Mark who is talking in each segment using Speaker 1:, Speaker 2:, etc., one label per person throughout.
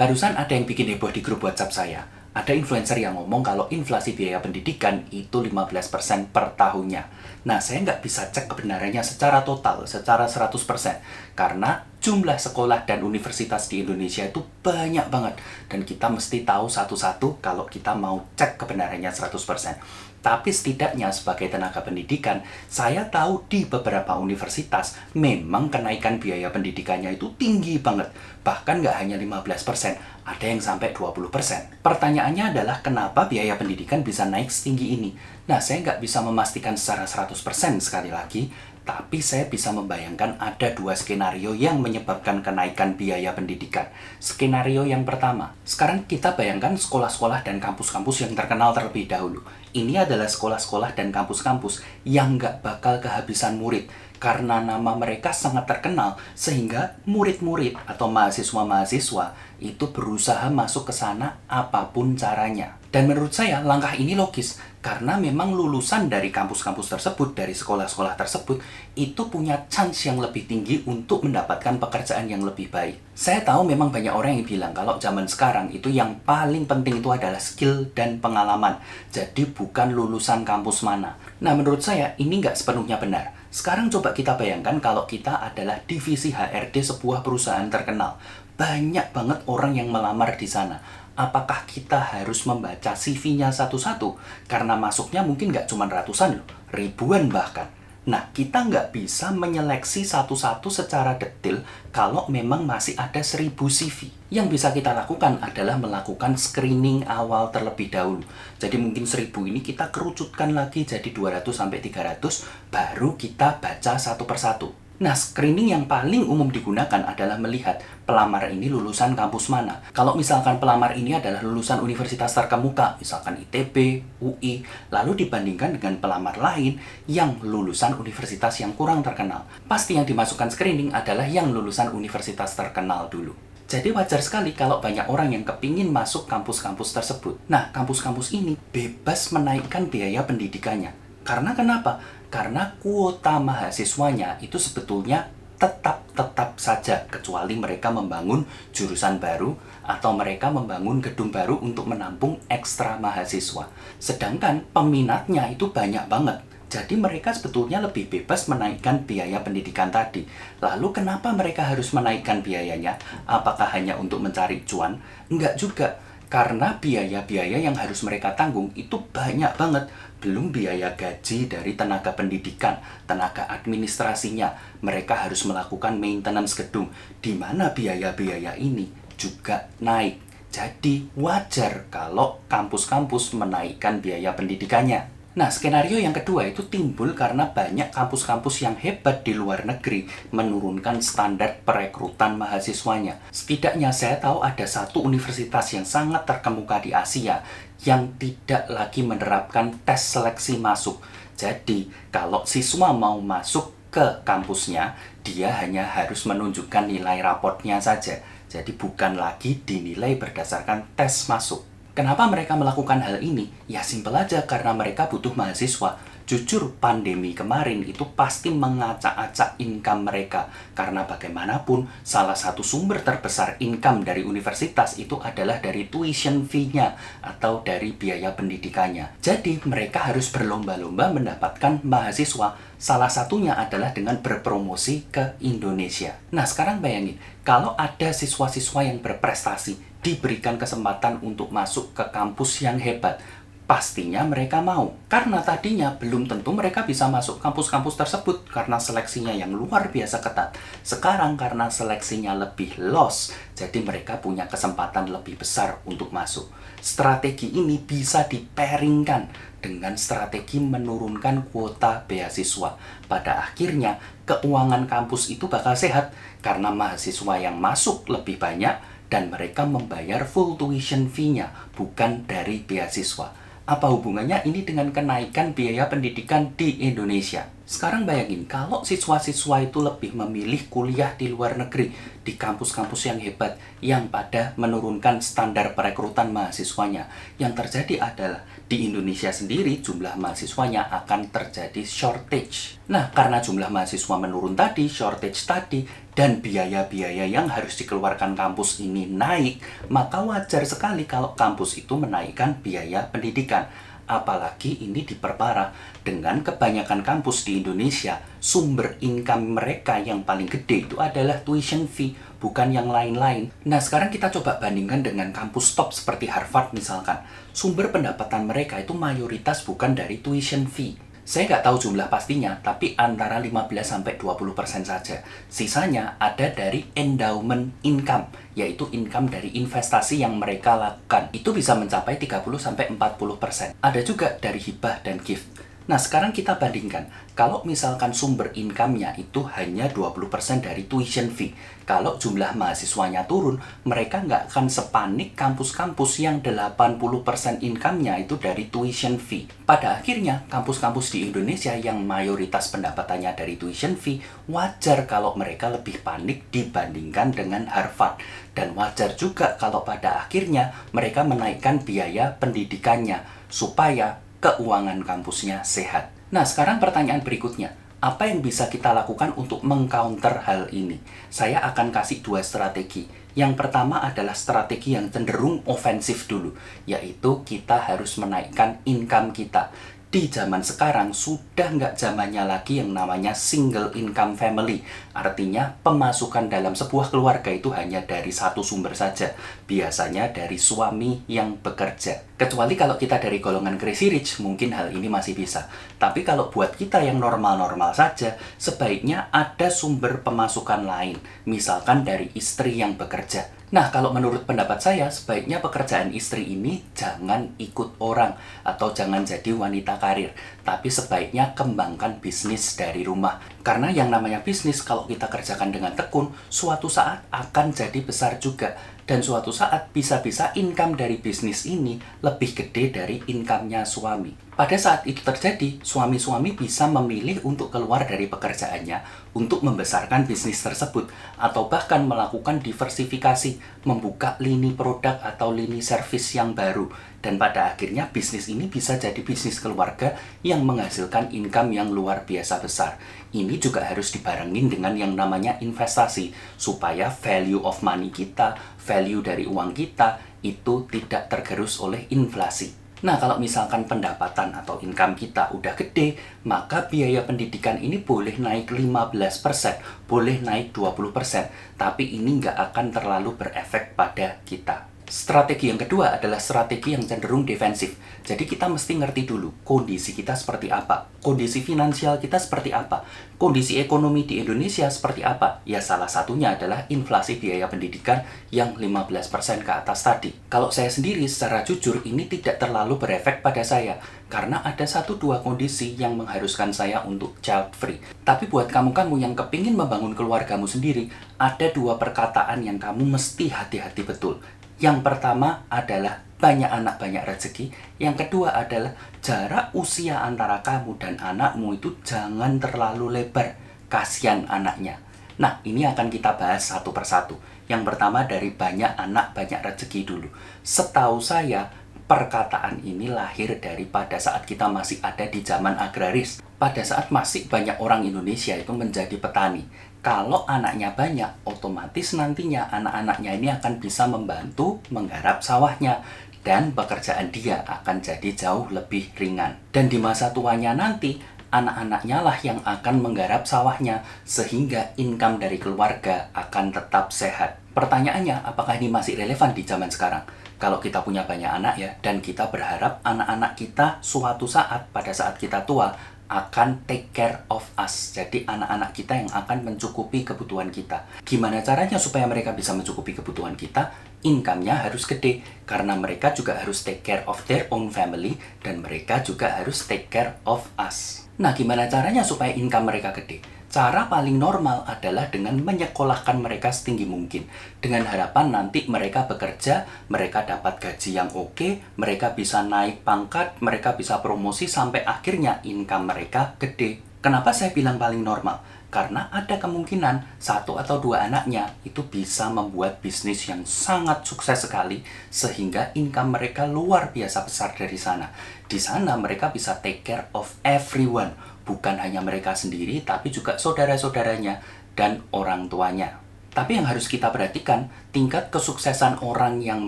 Speaker 1: Barusan ada yang bikin heboh di grup WhatsApp saya. Ada influencer yang ngomong kalau inflasi biaya pendidikan itu 15% per tahunnya. Nah, saya nggak bisa cek kebenarannya secara total, secara 100%. Karena jumlah sekolah dan universitas di Indonesia itu banyak banget. Dan kita mesti tahu satu-satu kalau kita mau cek kebenarannya 100%. Tapi setidaknya sebagai tenaga pendidikan, saya tahu di beberapa universitas memang kenaikan biaya pendidikannya itu tinggi banget. Bahkan nggak hanya 15%, ada yang sampai 20%. Pertanyaannya adalah kenapa biaya pendidikan bisa naik setinggi ini? Nah, saya nggak bisa memastikan secara 100% sekali lagi, tapi saya bisa membayangkan ada dua skenario yang menyebabkan kenaikan biaya pendidikan. Skenario yang pertama, sekarang kita bayangkan sekolah-sekolah dan kampus-kampus yang terkenal terlebih dahulu. Ini adalah sekolah-sekolah dan kampus-kampus yang nggak bakal kehabisan murid. Karena nama mereka sangat terkenal, sehingga murid-murid atau mahasiswa-mahasiswa itu berusaha masuk ke sana apapun caranya. Dan menurut saya, langkah ini logis, karena memang lulusan dari kampus-kampus tersebut, dari sekolah-sekolah tersebut, itu punya chance yang lebih tinggi untuk mendapatkan pekerjaan yang lebih baik. Saya tahu memang banyak orang yang bilang kalau zaman sekarang itu yang paling penting itu adalah skill dan pengalaman. Jadi bukan lulusan kampus mana. Nah, menurut saya ini nggak sepenuhnya benar. Sekarang coba kita bayangkan kalau kita adalah divisi HRD sebuah perusahaan terkenal. Banyak banget orang yang melamar di sana. Apakah kita harus membaca CV-nya satu-satu? Karena masuknya mungkin nggak cuma ratusan loh, ribuan bahkan. Nah, kita nggak bisa menyeleksi satu-satu secara detail kalau memang masih ada 1000 CV. Yang bisa kita lakukan adalah melakukan screening awal terlebih dahulu. Jadi mungkin 1000 ini kita kerucutkan lagi jadi 200-300, baru kita baca satu persatu. Nah, screening yang paling umum digunakan adalah melihat pelamar ini lulusan kampus mana. Kalau misalkan pelamar ini adalah lulusan universitas terkemuka, misalkan ITB, UI, lalu dibandingkan dengan pelamar lain yang lulusan universitas yang kurang terkenal. Pasti yang dimasukkan screening adalah yang lulusan universitas terkenal dulu. Jadi wajar sekali kalau banyak orang yang kepingin masuk kampus-kampus tersebut. Nah, kampus-kampus ini bebas menaikkan biaya pendidikannya. Karena kenapa? Karena kuota mahasiswanya itu sebetulnya tetap saja, kecuali mereka membangun jurusan baru atau mereka membangun gedung baru untuk menampung ekstra mahasiswa. Sedangkan peminatnya itu banyak banget. Jadi mereka sebetulnya lebih bebas menaikkan biaya pendidikan tadi. Lalu kenapa mereka harus menaikkan biayanya? Apakah hanya untuk mencari cuan? Enggak juga. Karena biaya-biaya yang harus mereka tanggung itu banyak banget. Belum biaya gaji dari tenaga pendidikan, tenaga administrasinya. Mereka harus melakukan maintenance gedung, di mana biaya-biaya ini juga naik. Jadi wajar kalau kampus-kampus menaikkan biaya pendidikannya. Nah, skenario yang kedua itu timbul karena banyak kampus-kampus yang hebat di luar negeri menurunkan standar perekrutan mahasiswanya. Setidaknya saya tahu ada satu universitas yang sangat terkemuka di Asia yang tidak lagi menerapkan tes seleksi masuk. Jadi, kalau siswa mau masuk ke kampusnya, dia hanya harus menunjukkan nilai raportnya saja. Jadi, bukan lagi dinilai berdasarkan tes masuk. Kenapa mereka melakukan hal ini? Ya simpel aja, karena mereka butuh mahasiswa. Jujur, pandemi kemarin itu pasti mengacak-acak income mereka. Karena bagaimanapun, salah satu sumber terbesar income dari universitas itu adalah dari tuition fee-nya atau dari biaya pendidikannya. Jadi, mereka harus berlomba-lomba mendapatkan mahasiswa. Salah satunya adalah dengan berpromosi ke Indonesia. Nah, sekarang bayangin, kalau ada siswa-siswa yang berprestasi, diberikan kesempatan untuk masuk ke kampus yang hebat, pastinya mereka mau. Karena tadinya belum tentu mereka bisa masuk kampus-kampus tersebut karena seleksinya yang luar biasa ketat. Sekarang karena seleksinya lebih loss, jadi mereka punya kesempatan lebih besar untuk masuk. Strategi ini bisa diparingkan dengan strategi menurunkan kuota beasiswa. Pada akhirnya, keuangan kampus itu bakal sehat karena mahasiswa yang masuk lebih banyak dan mereka membayar full tuition fee-nya, bukan dari beasiswa. Apa hubungannya ini dengan kenaikan biaya pendidikan di Indonesia? Sekarang bayangin, kalau siswa-siswa itu lebih memilih kuliah di luar negeri, di kampus-kampus yang hebat, yang pada menurunkan standar perekrutan mahasiswanya, yang terjadi adalah di Indonesia sendiri jumlah mahasiswanya akan terjadi shortage. Nah, karena jumlah mahasiswa menurun tadi, shortage tadi, dan biaya-biaya yang harus dikeluarkan kampus ini naik, maka wajar sekali kalau kampus itu menaikkan biaya pendidikan. Apalagi ini diperparah dengan kebanyakan kampus di Indonesia, sumber income mereka yang paling gede itu adalah tuition fee, bukan yang lain-lain. Nah, sekarang kita coba bandingkan dengan kampus top seperti Harvard misalkan. Sumber pendapatan mereka itu mayoritas bukan dari tuition fee. Saya nggak tahu jumlah pastinya, tapi antara 15-20% saja. Sisanya ada dari endowment income, yaitu income dari investasi yang mereka lakukan. Itu bisa mencapai 30-40%. Ada juga dari hibah dan gift. Nah, sekarang kita bandingkan. Kalau misalkan sumber income-nya itu hanya 20% dari tuition fee. Kalau jumlah mahasiswanya turun, mereka nggak akan sepanik kampus-kampus yang 80% income-nya itu dari tuition fee. Pada akhirnya, kampus-kampus di Indonesia yang mayoritas pendapatannya dari tuition fee, wajar kalau mereka lebih panik dibandingkan dengan Harvard. Dan wajar juga kalau pada akhirnya mereka menaikkan biaya pendidikannya, supaya keuangan kampusnya sehat. Nah, sekarang pertanyaan berikutnya. Apa yang bisa kita lakukan untuk mengcounter hal ini? Saya akan kasih 2 strategi. Yang pertama adalah strategi yang cenderung ofensif dulu, yaitu kita harus menaikkan income kita. Di zaman sekarang sudah nggak zamannya lagi yang namanya single income family. Artinya pemasukan dalam sebuah keluarga itu hanya dari satu sumber saja. Biasanya dari suami yang bekerja. Kecuali kalau kita dari golongan crazy rich, mungkin hal ini masih bisa. Tapi kalau buat kita yang normal-normal saja, sebaiknya ada sumber pemasukan lain. Misalkan dari istri yang bekerja. Nah, kalau menurut pendapat saya, sebaiknya pekerjaan istri ini jangan ikut orang atau jangan jadi wanita karir. Tapi sebaiknya kembangkan bisnis dari rumah. Karena yang namanya bisnis, kalau kita kerjakan dengan tekun, suatu saat akan jadi besar juga. Dan suatu saat bisa-bisa income dari bisnis ini lebih gede dari income-nya suami. Pada saat itu terjadi, suami-suami bisa memilih untuk keluar dari pekerjaannya untuk membesarkan bisnis tersebut, atau bahkan melakukan diversifikasi, membuka lini produk atau lini servis yang baru. Dan pada akhirnya bisnis ini bisa jadi bisnis keluarga yang menghasilkan income yang luar biasa besar. Ini juga harus dibarengin dengan yang namanya investasi, supaya value of money kita, value dari uang kita, itu tidak tergerus oleh inflasi. Nah, kalau misalkan pendapatan atau income kita udah gede, maka biaya pendidikan ini boleh naik 15%, boleh naik 20%, tapi ini nggak akan terlalu berefek pada kita. Strategi yang kedua adalah strategi yang cenderung defensif. Jadi kita mesti ngerti dulu kondisi kita seperti apa, kondisi finansial kita seperti apa, kondisi ekonomi di Indonesia seperti apa. Ya, salah satunya adalah inflasi biaya pendidikan yang 15% ke atas tadi. Kalau saya sendiri secara jujur ini tidak terlalu berefek pada saya, karena ada 1-2 kondisi yang mengharuskan saya untuk child free. Tapi buat kamu-kamu yang kepingin membangun keluargamu sendiri, ada 2 perkataan yang kamu mesti hati-hati betul. Yang pertama adalah banyak anak banyak rezeki. Yang kedua adalah jarak usia antara kamu dan anakmu itu jangan terlalu lebar. Kasihan anaknya. Nah, ini akan kita bahas satu persatu. Yang pertama dari banyak anak banyak rezeki dulu. Setahu saya, perkataan ini lahir dari pada saat kita masih ada di zaman agraris. Pada saat masih banyak orang Indonesia itu menjadi petani. Kalau anaknya banyak, otomatis nantinya anak-anaknya ini akan bisa membantu menggarap sawahnya. Dan pekerjaan dia akan jadi jauh lebih ringan. Dan di masa tuanya nanti, anak-anaknya lah yang akan menggarap sawahnya. Sehingga income dari keluarga akan tetap sehat. Pertanyaannya, apakah ini masih relevan di zaman sekarang? Kalau kita punya banyak anak ya, dan kita berharap anak-anak kita suatu saat, pada saat kita tua, akan take care of us. Jadi anak-anak kita yang akan mencukupi kebutuhan kita. Gimana caranya supaya mereka bisa mencukupi kebutuhan kita? Income-nya harus gede, karena mereka juga harus take care of their own family, dan mereka juga harus take care of us. Nah, gimana caranya supaya income mereka gede? Cara paling normal adalah dengan menyekolahkan mereka setinggi mungkin. Dengan harapan nanti mereka bekerja, mereka dapat gaji yang oke, mereka bisa naik pangkat, mereka bisa promosi sampai akhirnya income mereka gede. Kenapa saya bilang paling normal? Karena ada kemungkinan 1 atau 2 anaknya itu bisa membuat bisnis yang sangat sukses sekali, sehingga income mereka luar biasa besar dari sana. Di sana mereka bisa take care of everyone. Bukan hanya mereka sendiri, tapi juga saudara-saudaranya. dan orang tuanya. Tapi yang harus kita perhatikan, tingkat kesuksesan orang yang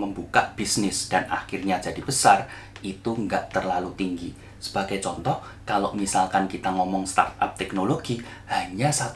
Speaker 1: membuka bisnis dan akhirnya jadi besar, itu nggak terlalu tinggi. Sebagai contoh, kalau misalkan kita ngomong startup teknologi, hanya 1%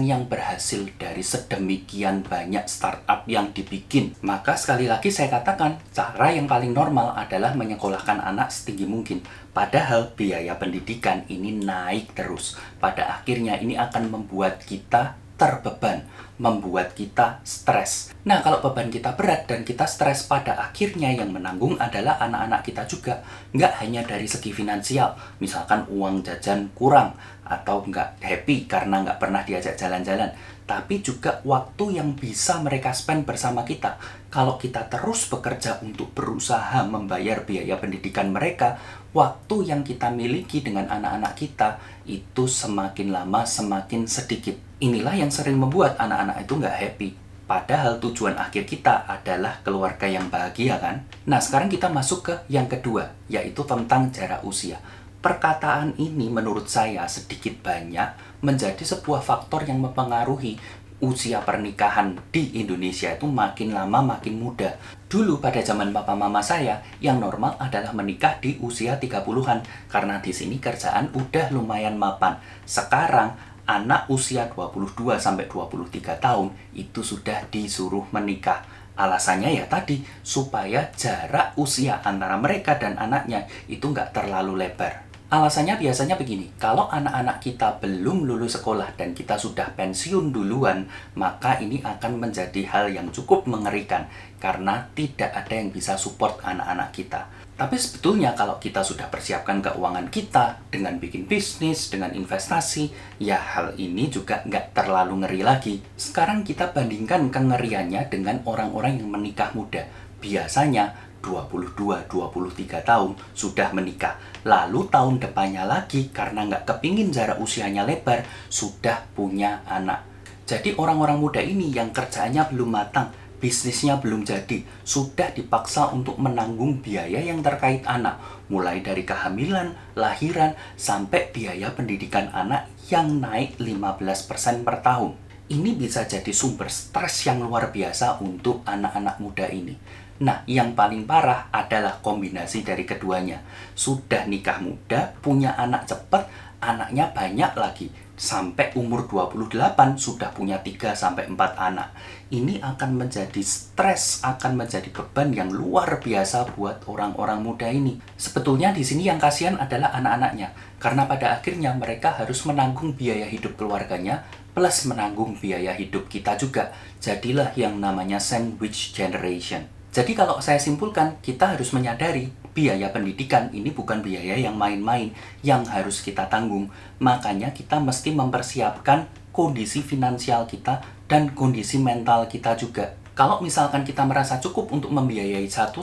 Speaker 1: yang berhasil dari sedemikian banyak startup yang dibikin. Maka sekali lagi saya katakan, cara yang paling normal adalah menyekolahkan anak setinggi mungkin. Padahal biaya pendidikan ini naik terus. Pada akhirnya ini akan membuat kita terbeban, membuat kita stres. Nah, kalau beban kita berat dan kita stres, pada akhirnya yang menanggung adalah anak-anak kita juga. Nggak hanya dari segi finansial, misalkan uang jajan kurang, atau nggak happy karena nggak pernah diajak jalan-jalan, tapi juga waktu yang bisa mereka spend bersama kita. Kalau kita terus bekerja untuk berusaha membayar biaya pendidikan mereka, waktu yang kita miliki dengan anak-anak kita itu semakin lama semakin sedikit. Inilah yang sering membuat anak-anak itu nggak happy. Padahal tujuan akhir kita adalah keluarga yang bahagia, kan? Nah, sekarang kita masuk ke yang kedua, yaitu tentang jarak usia. Perkataan ini menurut saya sedikit banyak menjadi sebuah faktor yang mempengaruhi usia pernikahan di Indonesia itu makin lama makin muda. Dulu pada zaman papa mama saya, yang normal adalah menikah di usia 30-an karena di sini kerjaan udah lumayan mapan. Sekarang anak usia 22 sampai 23 tahun itu sudah disuruh menikah. Alasannya ya tadi, supaya jarak usia antara mereka dan anaknya itu nggak terlalu lebar. Alasannya biasanya begini, kalau anak-anak kita belum lulus sekolah dan kita sudah pensiun duluan, maka ini akan menjadi hal yang cukup mengerikan karena tidak ada yang bisa support anak-anak kita. Tapi sebetulnya kalau kita sudah persiapkan keuangan kita dengan bikin bisnis, dengan investasi, ya hal ini juga nggak terlalu ngeri lagi. Sekarang kita bandingkan kengeriannya dengan orang-orang yang menikah muda. Biasanya 22-23 tahun sudah menikah. Lalu tahun depannya lagi karena nggak kepingin jarak usianya lebar, sudah punya anak. Jadi orang-orang muda ini yang kerjaannya belum matang, bisnisnya belum jadi, sudah dipaksa untuk menanggung biaya yang terkait anak. Mulai dari kehamilan, lahiran, sampai biaya pendidikan anak yang naik 15% per tahun. Ini bisa jadi sumber stres yang luar biasa untuk anak-anak muda ini. Nah, yang paling parah adalah kombinasi dari keduanya. Sudah nikah muda, punya anak cepat, anaknya banyak lagi. Sampai umur 28 sudah punya 3-4 anak. Ini akan menjadi stres, akan menjadi beban yang luar biasa buat orang-orang muda ini. Sebetulnya di sini yang kasihan adalah anak-anaknya. Karena pada akhirnya mereka harus menanggung biaya hidup keluarganya, plus menanggung biaya hidup kita juga. Jadilah yang namanya sandwich generation. Jadi kalau saya simpulkan, kita harus menyadari biaya pendidikan ini bukan biaya yang main-main yang harus kita tanggung. Makanya kita mesti mempersiapkan kondisi finansial kita dan kondisi mental kita juga. Kalau misalkan kita merasa cukup untuk membiayai 1-2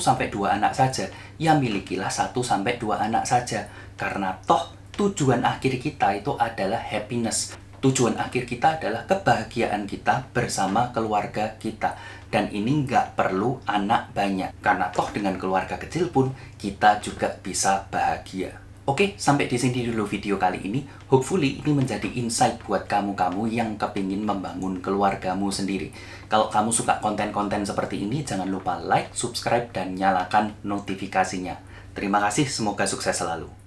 Speaker 1: anak saja, ya milikilah 1-2 anak saja. Karena toh tujuan akhir kita itu adalah happiness. Tujuan akhir kita adalah kebahagiaan kita bersama keluarga kita. Dan ini nggak perlu anak banyak. Karena toh dengan keluarga kecil pun kita juga bisa bahagia. Oke, sampai di sini dulu video kali ini. Hopefully ini menjadi insight buat kamu-kamu yang kepingin membangun keluargamu sendiri. Kalau kamu suka konten-konten seperti ini, jangan lupa like, subscribe, dan nyalakan notifikasinya. Terima kasih, semoga sukses selalu.